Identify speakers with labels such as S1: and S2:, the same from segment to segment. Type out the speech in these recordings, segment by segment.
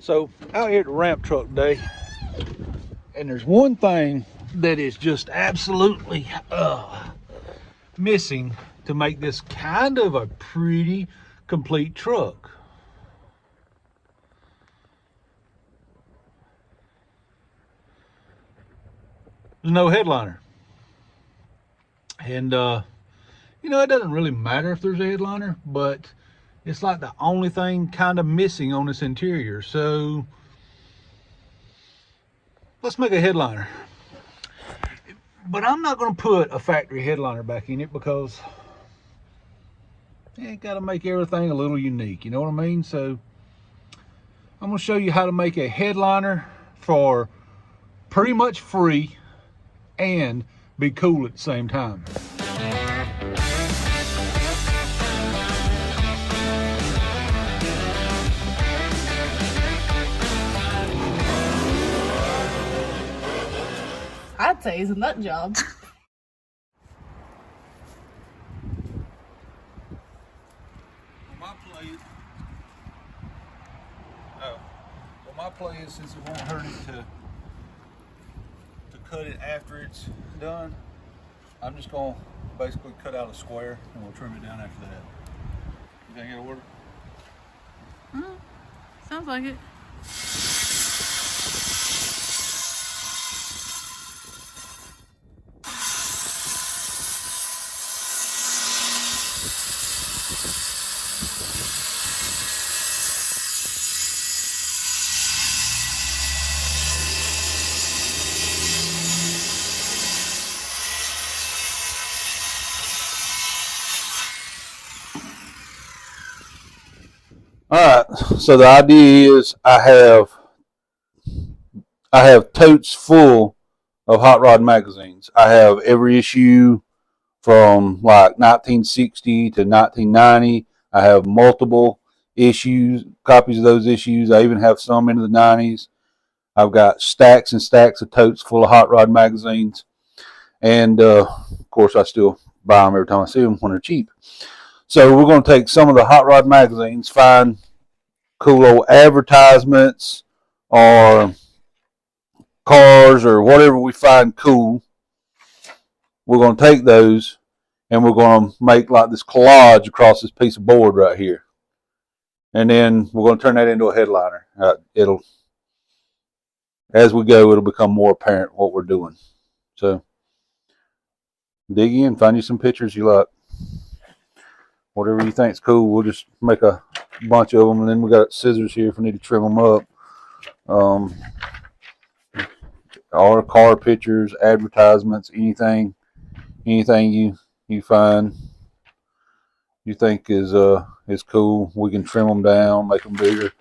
S1: So out here at the ramp truck day, and there's one thing that is just absolutely missing to make this kind of a pretty complete truck. There's no headliner. And you know, it doesn't really matter if there's a headliner, but it's like the only thing kind of missing on this interior. So let's make a headliner. But I'm not going to put a factory headliner back in it because you got to make everything a little unique. You know what I mean? So I'm going to show you how to make a headliner for pretty much free and be cool at the same time.
S2: I'd say it's a nut job.
S1: My play is, since it won't hurt it to cut it after it's done, I'm just going to basically cut out a square and we'll trim it down after that. You think it'll work?
S2: Sounds like it.
S1: All right, so the idea is I have totes full of hot rod magazines. I have every issue from like 1960 to 1990. I have multiple issues, copies of those issues. I even have some into the 90s. I've got stacks and stacks of totes full of hot rod magazines. And of course, I still buy them every time I see them when they're cheap. So we're going to take some of the hot rod magazines, find cool old advertisements or cars or whatever we find cool. We're going to take those and we're going to make like this collage across this piece of board right here. And then we're going to turn that into a headliner. As we go, it'll become more apparent what we're doing. So dig in, find you some pictures you like. Whatever you think's cool, we'll just make a bunch of them, and then we got scissors here if we need to trim them up. All car pictures, advertisements, anything you find you think is cool, we can trim them down, make them bigger,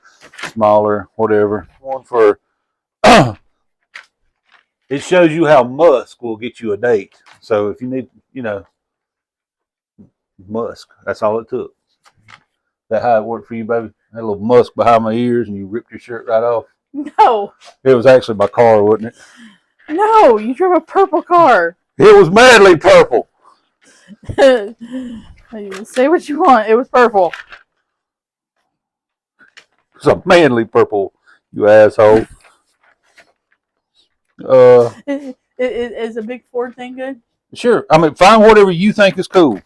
S1: smaller, whatever. One for it shows you how musk will get you a date. So if you need, musk, that's all it took. That how it worked for you, baby? I had a little musk behind my ears and you ripped your shirt right off.
S2: No.
S1: It was actually my car, wasn't it?
S2: No, you drove a purple car.
S1: It was madly purple.
S2: Say what you want. It was purple.
S1: It's a manly purple, you asshole.
S2: Is a big Ford thing good?
S1: Sure. I mean, find whatever you think is cool.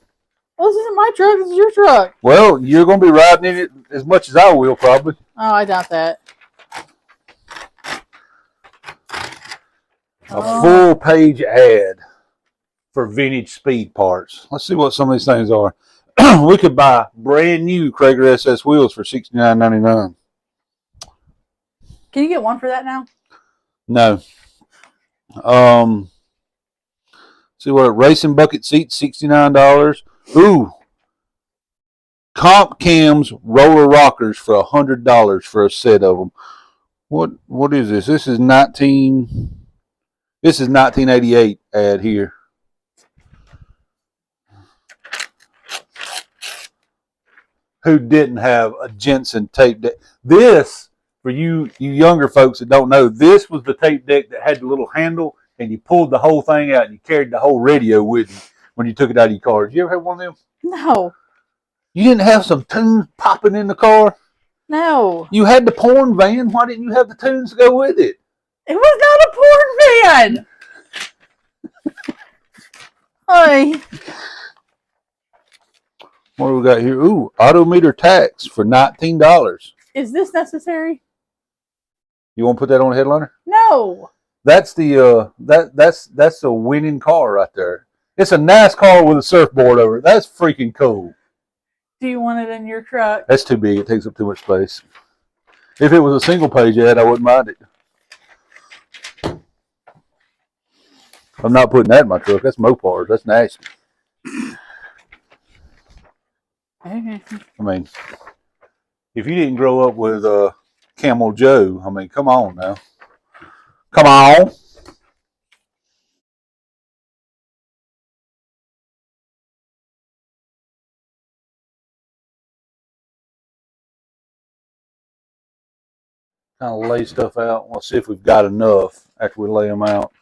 S2: Well, this isn't my truck. This is your truck.
S1: Well, you're going to be riding in it as much as I will, probably.
S2: Oh, I doubt that.
S1: A full-page ad for vintage speed parts. Let's see what some of these things are. We could buy brand new Krager SS wheels for $69.99.
S2: Can you get one for that now?
S1: No. See what a racing bucket seat, $69. Ooh. Comp Cams roller rockers for $100 for a set of them. What is this? This is 1988 ad here. Who didn't have a Jensen tape deck? This, for you younger folks that don't know, this was the tape deck that had the little handle and you pulled the whole thing out and you carried the whole radio with you when you took it out of your car. Did you ever have one of them?
S2: No.
S1: You didn't have some tunes popping in the car?
S2: No.
S1: You had the porn van. Why didn't you have the tunes to go with it?
S2: It was not a porn van. Hi.
S1: What do we got here? Ooh, odometer tax for $19.
S2: Is this necessary?
S1: You want to put that on a headliner?
S2: No.
S1: That's the that's a winning car right there. It's a nice car with a surfboard over it. That's freaking cool.
S2: Do you want it in your truck?
S1: That's too big. It takes up too much space. If it was a single page ad, I wouldn't mind it. I'm not putting that in my truck. That's Mopars. That's nasty.
S2: Okay.
S1: I mean, if you didn't grow up with Camel Joe, I mean, come on now. Come on. Kind of lay stuff out. We'll see if we've got enough after we lay them out.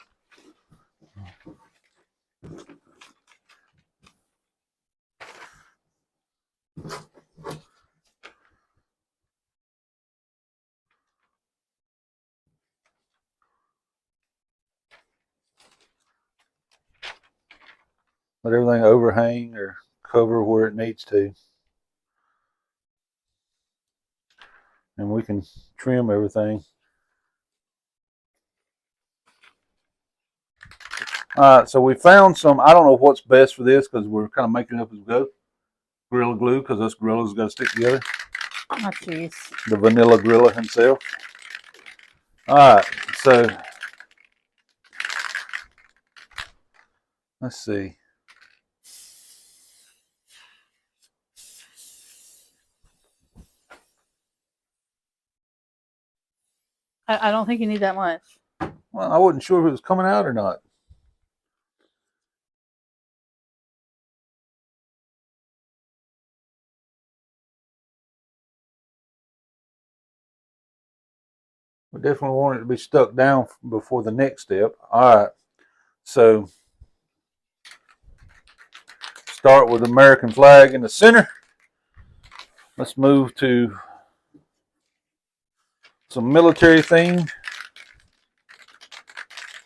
S1: Let everything overhang or cover where it needs to. And we can trim everything. All right, so we found some, I don't know what's best for this because we're kind of making it up as we go. Gorilla Glue, because us gorillas got to stick together.
S2: Oh, jeez.
S1: The vanilla gorilla himself. All right, so let's see.
S2: I don't think you need that much.
S1: Well, I wasn't sure if it was coming out or not. We definitely want it to be stuck down before the next step. All right, so start with the American flag in the center. Let's move to some military theme.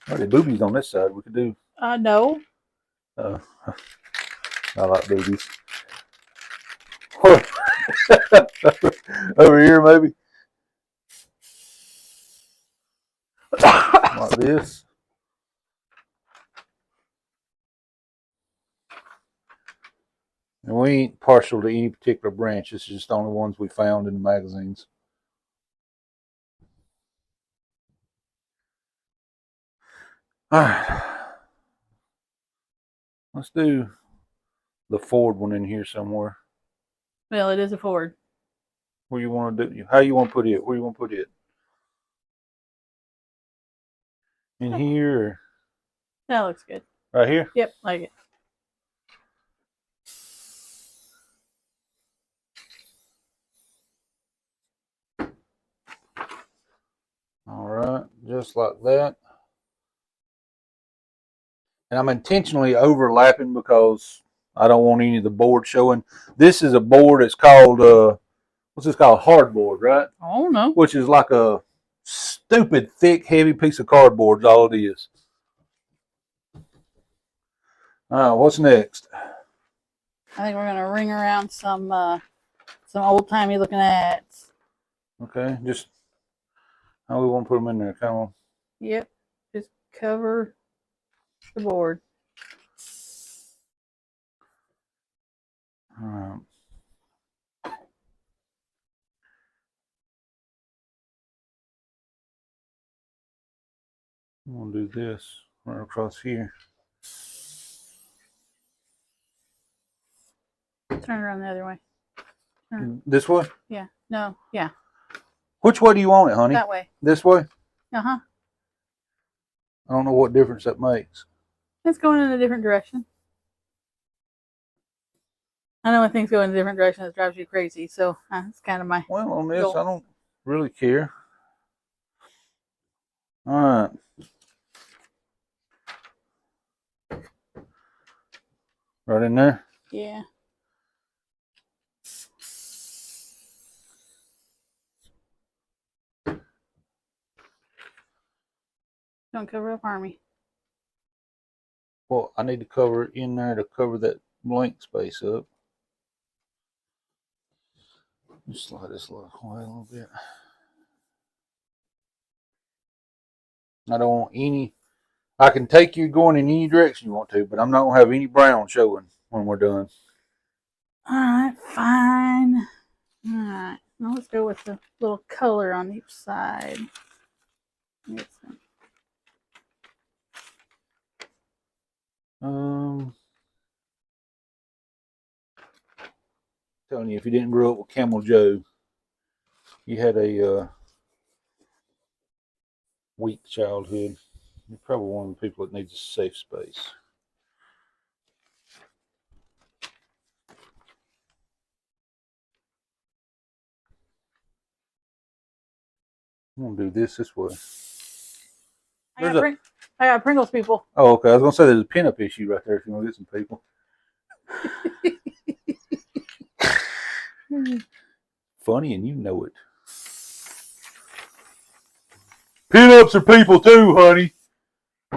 S1: Oh, the boobies on this side. We could do.
S2: No.
S1: I like boobies. Over here, maybe. Like this. And we ain't partial to any particular branch. This is just the only ones we found in the magazines. All right. Let's do the Ford one in here somewhere.
S2: Well, it is a Ford.
S1: Where you want to do? How you want to put it? Where you want to put it? In here? Or
S2: That looks good.
S1: right here?
S2: Yep, like it.
S1: All right, just like that. And I'm intentionally overlapping because I don't want any of the board showing. This is a board. It's called what's this called? Hardboard, right?
S2: Oh no.
S1: Which is like a stupid, thick, heavy piece of cardboard. Is all it is. All right, what's next?
S2: I think we're gonna ring around some old timey looking ads.
S1: Okay, just how we want to put them in there. Kind of.
S2: Yep. Just cover the board.
S1: All right. I'm gonna do this right across here.
S2: Turn around the other way.
S1: This way?
S2: Yeah. No. Yeah.
S1: Which way do you want it, honey?
S2: That way.
S1: This way?
S2: Uh-huh.
S1: I don't know what difference that makes.
S2: It's going in a different direction. I know when things go in a different direction, it drives you crazy. So it's kind of my.
S1: Well, on this,
S2: goal.
S1: I don't really care. All right. Right in there?
S2: Yeah. Don't cover up Army.
S1: Well, I need to cover it in there to cover that blank space up. Just slide this away a little bit. I don't want any. I can take you going in any direction you want to, but I'm not gonna have any brown showing when we're done.
S2: Alright, fine. Alright, now let's go with the little color on each side.
S1: Telling you, if you didn't grow up with Camel Joe, you had a weak childhood. You're probably one of the people that needs a safe space. I'm gonna do this way.
S2: I got Pringles, people.
S1: Oh, okay. I was gonna say there's a pinup issue right there if you want to get some people. Funny, and you know it. Pinups are people too, honey.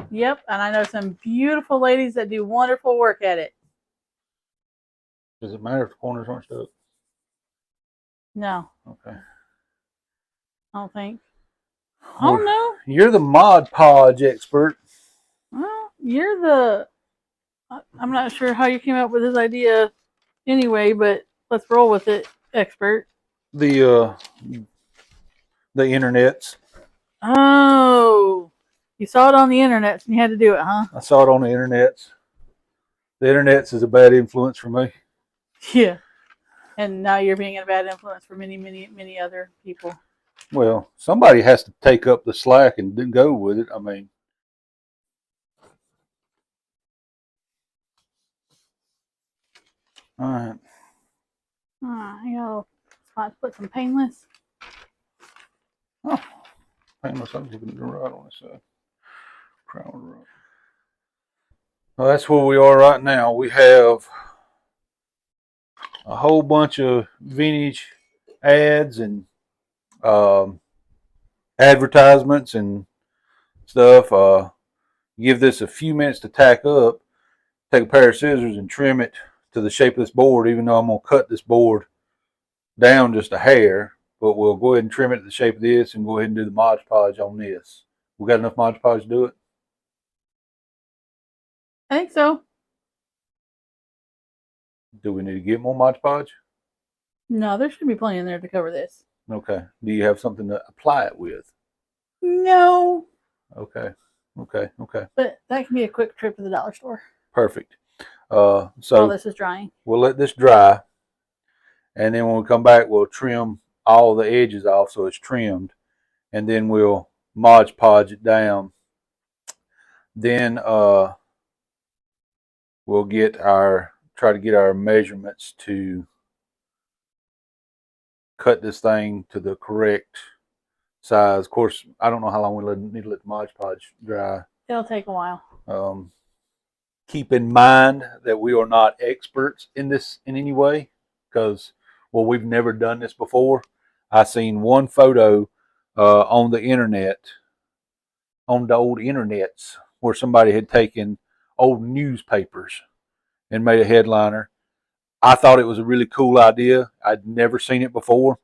S2: Yep, and I know some beautiful ladies that do wonderful work at it.
S1: Does it matter if the corners aren't stuck?
S2: No.
S1: Okay.
S2: I don't think. I don't know.
S1: You're the Mod Podge expert.
S2: Well, you're the. I'm not sure how you came up with this idea anyway, but let's roll with it, expert.
S1: The internets.
S2: Oh, you saw it on the internet and you had to do it, huh?
S1: I saw it on the internets. The internets is a bad influence for me.
S2: Yeah. And now you're being a bad influence for many, many, many other people.
S1: Well, somebody has to take up the slack and then go with it. I mean, all right.
S2: You know, let's put some painless.
S1: Oh, painless. I'm looking at the right on this side. Crown right. Well, that's where we are right now. We have a whole bunch of vintage ads and advertisements and stuff. Give this a few minutes to tack up. Take a pair of scissors and trim it to the shape of this board, even though I'm going to cut this board down just a hair. But we'll go ahead and trim it to the shape of this and go ahead and do the Mod Podge on this. We got enough Mod Podge to do it?
S2: I think so.
S1: Do we need to get more Mod Podge?
S2: No, there should be plenty in there to cover this.
S1: Okay. Do you have something to apply it with?
S2: No.
S1: Okay.
S2: But that can be a quick trip to the dollar store.
S1: Perfect.
S2: So while this is drying,
S1: we'll let this dry, and then when we come back, we'll trim all the edges off so it's trimmed, and then we'll Mod Podge it down. Then we'll try to get our measurements to cut this thing to the correct size. Of course, I don't know how long we need to let the Mod Podge dry.
S2: It'll take a while.
S1: Keep in mind that we are not experts in this in any way, because we've never done this before. I seen one photo on the internet, on the old internets, where somebody had taken old newspapers and made a headliner. I thought it was a really cool idea. I'd never seen it before,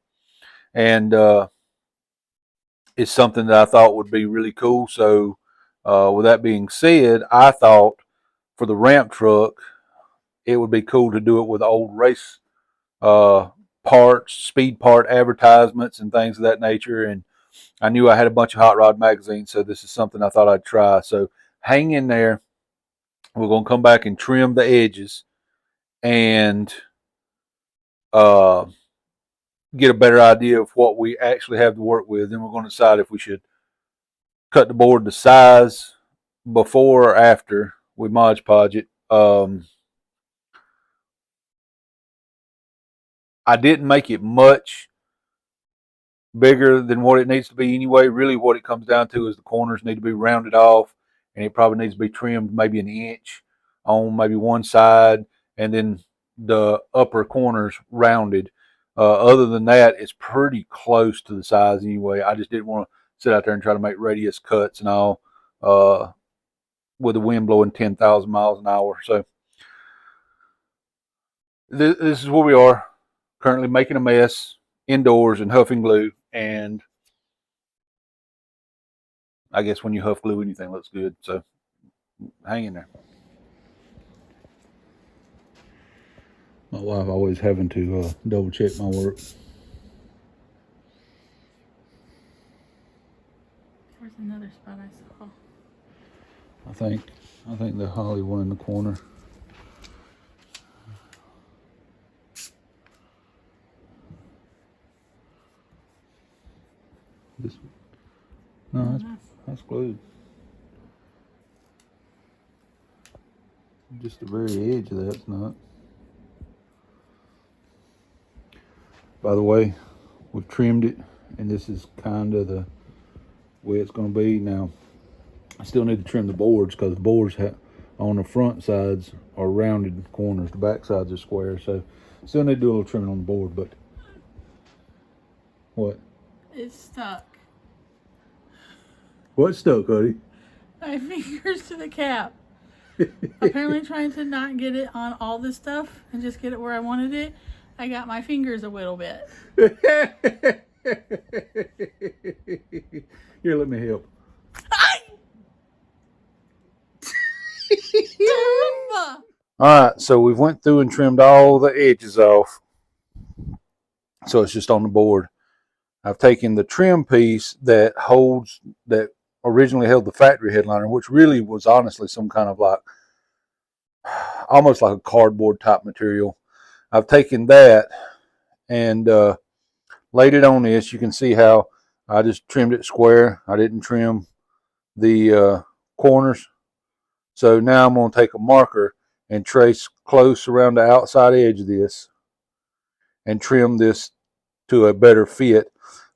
S1: and it's something that I thought would be really cool. So, with that being said, I thought for the ramp truck, it would be cool to do it with old race parts, speed part advertisements, and things of that nature. And I knew I had a bunch of hot rod magazines, so this is something I thought I'd try. So hang in there. We're going to come back and trim the edges and get a better idea of what we actually have to work with. Then we're going to decide if we should cut the board to size before or after we Mod Podge it. I didn't make it much bigger than what it needs to be anyway. Really what it comes down to is the corners need to be rounded off, and it probably needs to be trimmed maybe an inch on maybe one side, and then the upper corners rounded. Other than that, it's pretty close to the size anyway. I just didn't want to sit out there and try to make radius cuts and all. with the wind blowing 10,000 miles an hour. So this is where we are, currently making a mess indoors and huffing glue. And I guess when you huff glue, anything looks good. So hang in there. My wife always having to double check my work.
S2: Where's another spot I saw?
S1: I think the holly one in the corner. This one. No, that's glued. Just the very edge of that's not. By the way, we've trimmed it, and this is kind of the way it's going to be. Now, I still need to trim the boards because the boards on the front sides are rounded corners. The back sides are square, so still need to do a little trimming on the board. But what?
S2: It's stuck.
S1: What's stuck, Cody?
S2: My fingers to the cap. Apparently trying to not get it on all this stuff and just get it where I wanted it. I got my fingers a little bit.
S1: Here, let me help. Alright, so we've went through and trimmed all the edges off. So it's just on the board. I've taken the trim piece that originally held the factory headliner, which really was honestly some kind of like, almost like a cardboard type material. I've taken that and laid it on this. You can see how I just trimmed it square. I didn't trim the corners. So now I'm going to take a marker and trace close around the outside edge of this and trim this to a better fit.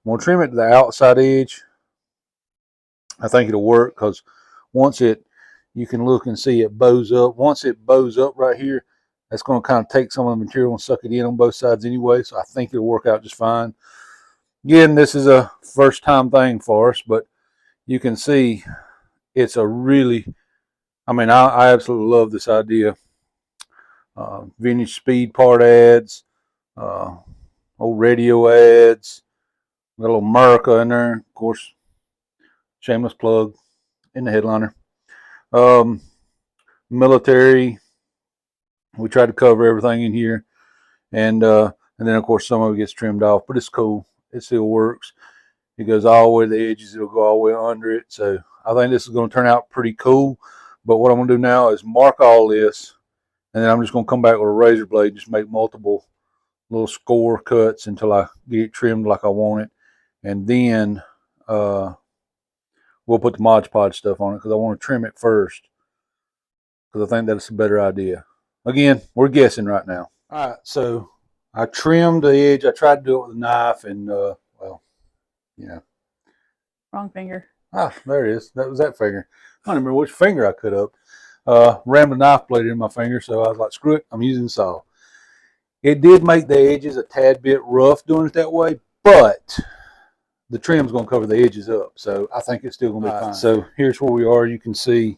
S1: I'm going to trim it to the outside edge. I think it'll work because you can look and see it bows up. Once it bows up right here, that's going to kind of take some of the material and suck it in on both sides anyway. So I think it'll work out just fine. Again, this is a first time thing for us, but you can see it's a really, I absolutely love this idea. Vintage speed part ads, old radio ads, a little America in there, of course, shameless plug in the headliner. Military, we tried to cover everything in here, and then of course some of it gets trimmed off, but it's cool. It still works. It goes all the way to the edges. It'll go all the way under it. So I think this is going to turn out pretty cool. But what I'm going to do now is mark all this, and then I'm just going to come back with a razor blade and just make multiple little score cuts until I get it trimmed like I want it. And then we'll put the Mod Podge stuff on it because I want to trim it first, because I think that's a better idea. Again, we're guessing right now. All right, so I trimmed the edge. I tried to do it with a knife, and
S2: Wrong finger.
S1: Ah, there it is. That was that finger. I don't remember which finger I cut up. Rammed a knife blade in my finger, so I was like, screw it, I'm using the saw. It did make the edges a tad bit rough doing it that way, but the trim's going to cover the edges up, so I think it's still going to be fine. So here's where we are. You can see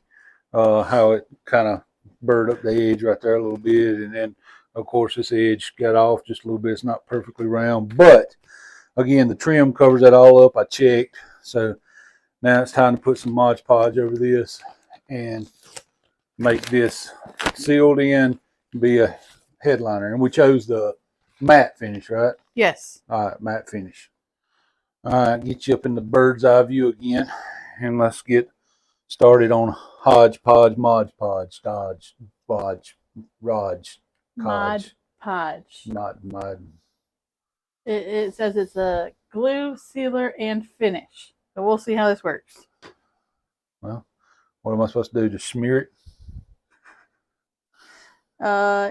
S1: how it kind of burred up the edge right there a little bit, and then, of course, this edge got off just a little bit. It's not perfectly round, but again, the trim covers that all up. I checked, so now it's time to put some Mod Podge over this and make this sealed in, be a headliner. And we chose the matte finish, right?
S2: Yes.
S1: All right, matte finish. All right, get you up in the bird's eye view again, and let's get started on hodgepodge, Mod Podge, dodge, podge, Raj,
S2: Mod Podge.
S1: Mod.
S2: It says it's a glue, sealer, and finish. So we'll see how this works.
S1: Well, what am I supposed to do? Just smear it?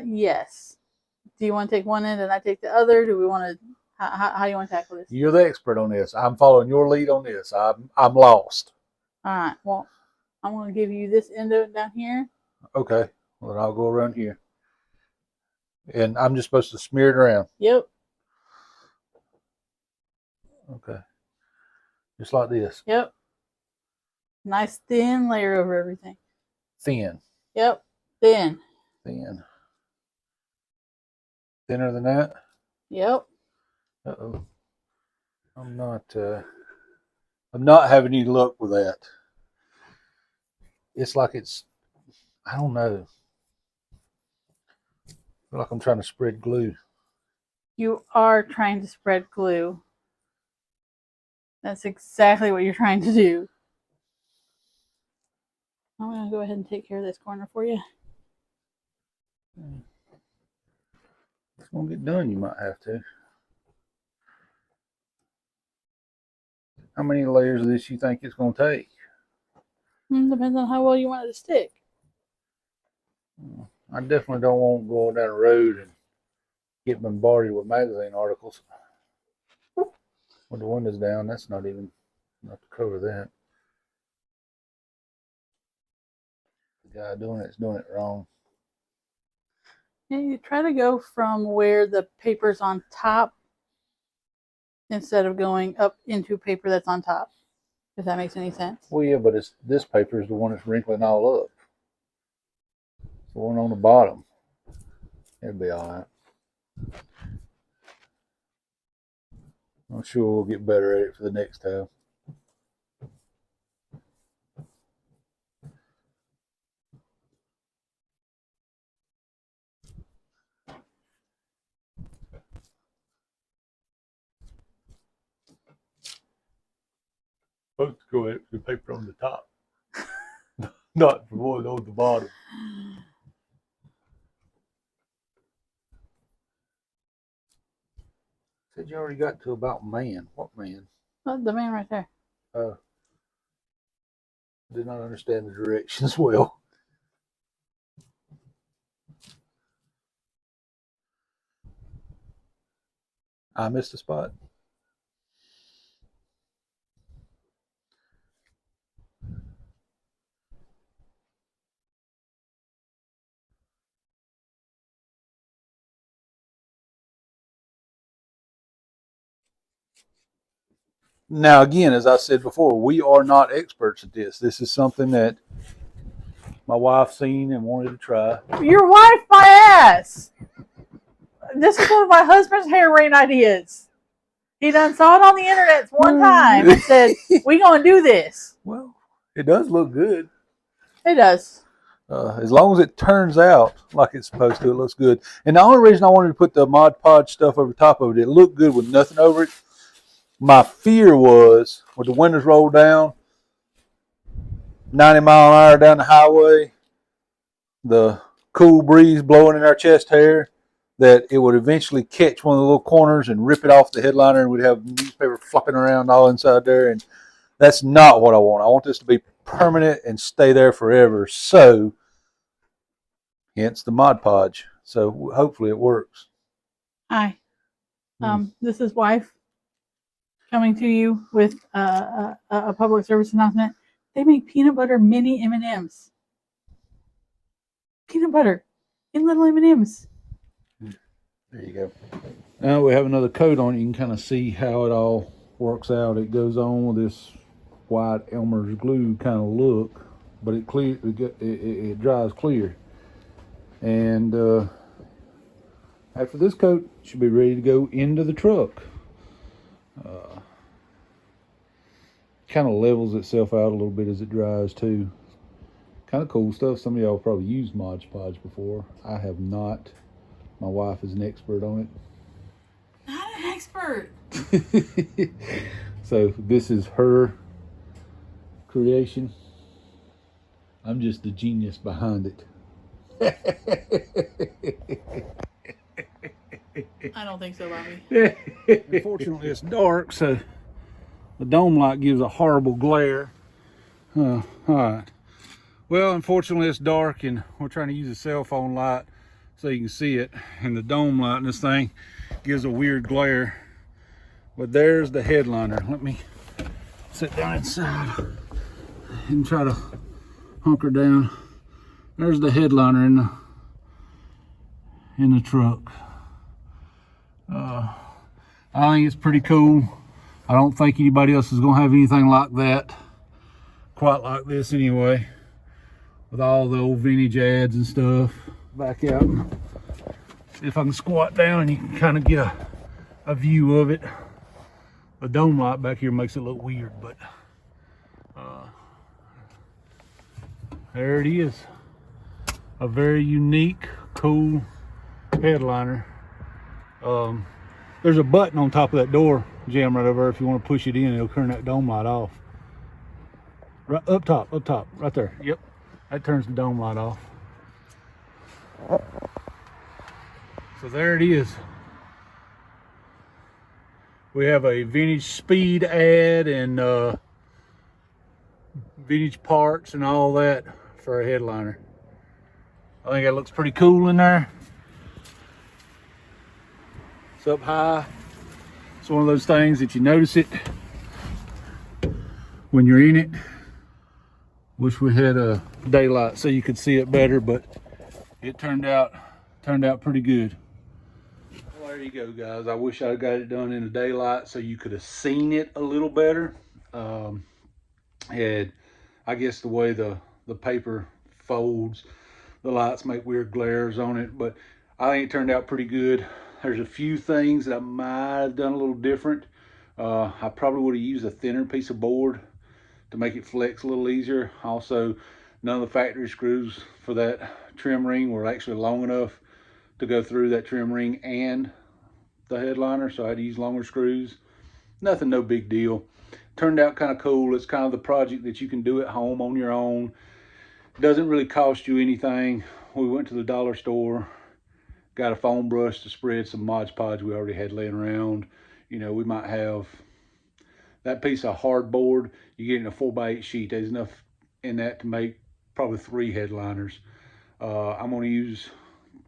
S2: Yes. Do you want to take one end and I take the other? Do we want to? How do you want to tackle this?
S1: You're the expert on this. I'm following your lead on this. I'm lost.
S2: All right. Well, I'm going to give you this end of it down here.
S1: Okay. Well, then I'll go around here. And I'm just supposed to smear it around.
S2: Yep.
S1: Okay. Just like this.
S2: Yep. Nice thin layer over everything.
S1: Thin.
S2: Yep, thin.
S1: Thin. Thinner than that?
S2: Yep.
S1: Uh-oh. I'm not having any luck with that. It's like I don't know. I feel like I'm trying to spread glue.
S2: You are trying to spread glue. That's exactly what you're trying to do. I'm going to go ahead and take care of this corner for you.
S1: It's going to get done, you might have to. How many layers of this you think it's going to take?
S2: Depends on how well you want it to stick.
S1: I definitely don't want to go down the road and get bombarded with magazine articles. With the windows down, that's not even enough to cover that. The guy doing it's doing it wrong.
S2: Yeah, you try to go from where the paper's on top instead of going up into paper that's on top. If that makes any sense.
S1: Well, yeah, but this paper is the one that's wrinkling all up. The one on the bottom. It'll be all right. I'm sure we'll get better at it for the next time. Supposed to go at the paper on the top, not the one on the bottom. Said you already got to about man. What man?
S2: The man right there.
S1: Did not understand the directions well. I missed a spot. Now, again, as I said before, we are not experts at this. This is something that my wife seen and wanted to try.
S2: Your wife, my ass! This is one of my husband's hair rain ideas. He done saw it on the internet one time and said, "We gonna do this."
S1: Well, it does look good.
S2: It does.
S1: As long as it turns out like it's supposed to, it looks good. And the only reason I wanted to put the Mod Podge stuff over the top of it, it looked good with nothing over it. My fear was, with the windows rolled down, 90 mile an hour down the highway, the cool breeze blowing in our chest hair, that it would eventually catch one of the little corners and rip it off the headliner, and we'd have newspaper flopping around all inside there. And that's not what I want. I want this to be permanent and stay there forever. So, hence the Mod Podge. So hopefully it works.
S2: Hi. This is wife coming to you with a public service announcement. They make peanut butter mini M&Ms. Peanut butter in little M&Ms.
S1: There you go. Now we have another coat on. You can kind of see how it all works out. It goes on with this white Elmer's glue kind of look, but it dries clear. And after this coat, it should be ready to go into the truck. Kind of levels itself out a little bit as it dries too. Kind of cool stuff. Some of y'all probably used Mod Podge before. I have not. My wife is an expert on it.
S2: Not an expert.
S1: So this is her creation. I'm just the genius behind it.
S2: I don't think so, Bobby.
S1: Unfortunately, it's dark, so the dome light gives a horrible glare. All right. Well, unfortunately, it's dark, and we're trying to use a cell phone light so you can see it. And the dome light in this thing gives a weird glare. But there's the headliner. Let me sit down inside and try to hunker down. There's the headliner in the truck. I think it's pretty cool. I don't think anybody else is going to have anything like that. Of quite like this anyway, with all the old vintage ads and stuff. Back out and see if I can squat down and you can kind of get a view of it. The dome light back here makes it look weird, but there it is. A very unique, cool headliner. There's a button on top of that door jamb right over there. If you want to push it in, it'll turn that dome light off. Right up top, right there. Yep, that turns the dome light off. So there it is. We have a vintage speed ad and vintage parts and all that for a headliner. I think that looks pretty cool in there. It's up high. It's one of those things that you notice it when you're in it. Wish we had a daylight so you could see it better, but it turned out pretty good. Well, there you go, guys. I wish I got it done in the daylight so you could have seen it a little better. And I guess the way the paper folds, the lights make weird glares on it, but I think it turned out pretty good. There's a few things that I might have done a little different. I probably would have used a thinner piece of board to make it flex a little easier. Also, none of the factory screws for that trim ring were actually long enough to go through that trim ring and the headliner, so I had to use longer screws. Nothing, no big deal. Turned out kind of cool. It's kind of the project that you can do at home on your own. It doesn't really cost you anything. We went to the dollar store, got a foam brush to spread some Mod Podge we already had laying around. You know, we might have that piece of hardboard you get in a 4x8 sheet. There's enough in that to make probably 3 headliners. I'm going to use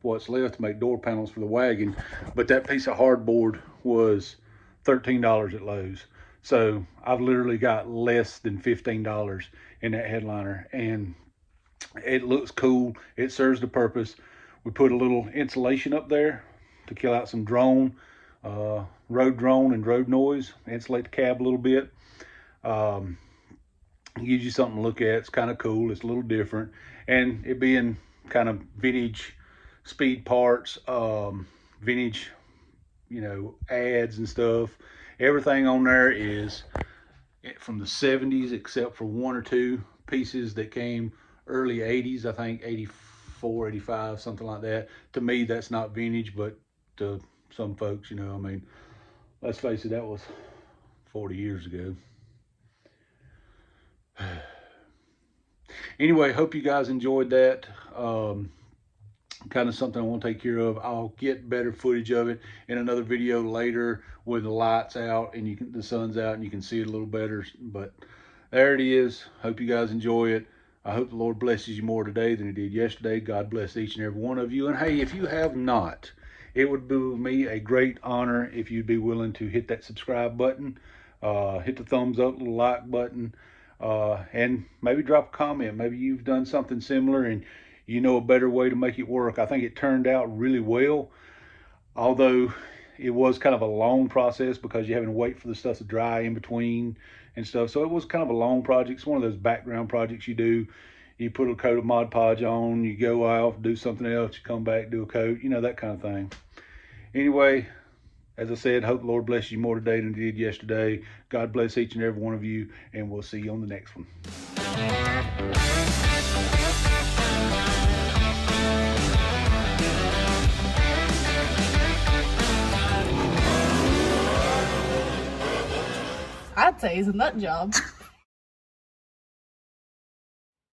S1: what's left to make door panels for the wagon, but that piece of hardboard was $13 at Lowe's. So I've literally got less than $15 in that headliner, and it looks cool. It serves the purpose. We put a little insulation up there to kill out some road drone and road noise, insulate the cab a little bit. Gives you something to look at. It's kind of cool. It's a little different, and it being kind of vintage speed parts, vintage, you know, ads and stuff. Everything on there is from the 70s except for 1 or 2 pieces that came early 80s. I think 84, 85, something like that. To me, that's not vintage, but to some folks, you know, I mean, let's face it, that was 40 years ago. Anyway, hope you guys enjoyed that. Kind of something I want to take care of. I'll get better footage of it in another video later with the lights out and the sun's out and you can see it a little better. But there it is. Hope you guys enjoy it. I hope the Lord blesses you more today than he did yesterday. God bless each and every one of you. And hey, if you have not, it would be with me a great honor if you'd be willing to hit that subscribe button, hit the thumbs up, little like button, and maybe drop a comment. Maybe you've done something similar and you know a better way to make it work. I think it turned out really well, although it was kind of a long process because you're having to wait for the stuff to dry in between and stuff. So it was kind of a long project. It's one of those background projects you do. You put a coat of Mod Podge on, you go out, do something else, you come back, do a coat, you know, that kind of thing. Anyway, as I said, hope the Lord bless you more today than he did yesterday. God bless each and every one of you, and we'll see you on the next one.
S2: I'd say it's a nut job.